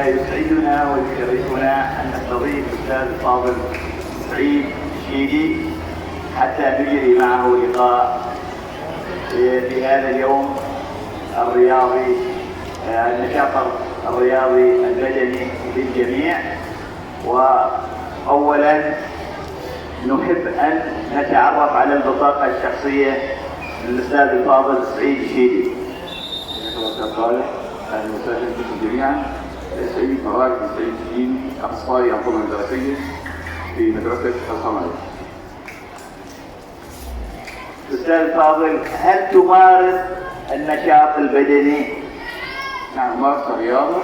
يسعدنا ويشرفنا أن نستضيف الأستاذ الفاضل سعيد الشيدي حتى نجري معه لقاء في هذا اليوم الرياضي، النشاط الرياضي البدني للجميع. وأولا نحب أن نتعرف على البطاقة الشخصية للأستاذ الفاضل سعيد الشيدي. أهلا وسهلا بكم جميعا. سعيد مراكز سعيد الشيدي، أخصائي أنظمة دراسية في مدرسة الخماري. أستاذ الفاضل، هل تمارس النشاط البدني؟ نعم، أمارس الرياضة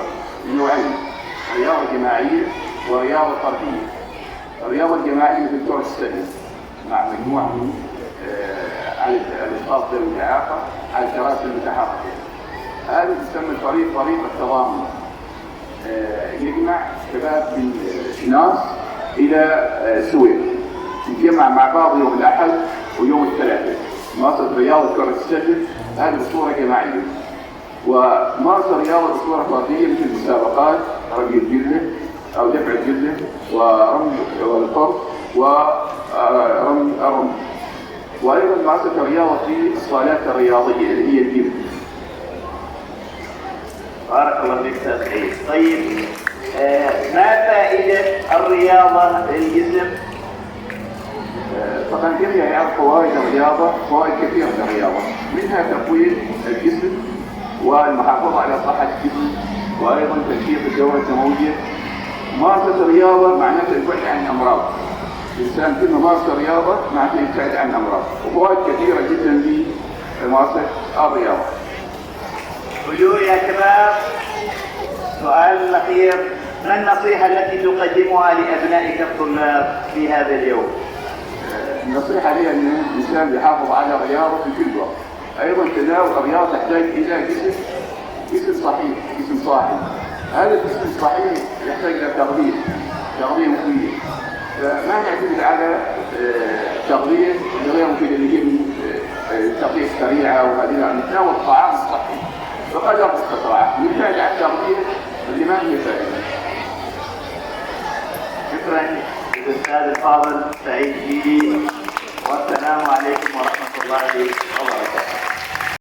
بنوعين، رياضة جماعية ورياضة فردية. الرياضة الجماعية مثل كرة السلة مع مجموعة من الأشخاص ذوي الإعاقة على الكراسي المتحركة. هذه تسمى طريقة التضامن، يجمع شباب من شناص إلى سوير، نتجمع مع بعض يوم الأحد ويوم الثلاثاء. ممارسة رياضة كرة السلة هذه بصورة جماعية، وممارسة رياضة بصورة فردية مثل مسابقات رمي الجلة أو دفع الجلة ورمي الفرد ورمي الرمي، وأيضا ممارسة الرياضة في الصالات الرياضية اللي هي الجيم. بارك الله فيك أستاذ سعيد. طيب، ما فائدة الرياضة للجسم؟ طبعا الجميع يعرف فوائد الرياضة، فوائد كثيرة للرياضة، منها تقوية الجسم والمحافظة على صحة الجسم، وأيضا تنشيط الدورة الدموية. ممارسة الرياضة معناتها البعد عن الأمراض. الإنسان كل ما مارس الرياضة معناتها يبتعد عن الأمراض، وفوائد كثيرة جدا لممارسة الرياضة. قولوا يا شباب، سؤال الأخير، ما النصيحة التي تقدمها لأبنائك الطلاب في هذا اليوم؟ النصيحة هي أن الإنسان يحافظ على الرياضة في كل وقت. أيضا تناول الرياضة تحتاج إلى جسم صحيح، جسم صاحي. هذا الجسم الصحيح يحتاج إلى تغذية مفيدة. فما نعتمد على تغذية غير مفيدة اللي هي التغذية السريعة، وهذه نتناول الطعام الصحي بقدر المستطاع، نبتعد عن التغذية اللي ما هي فائدة. شكرا للأستاذ الفاضل سعيد الشيدي، والسلام عليكم ورحمة الله وبركاته.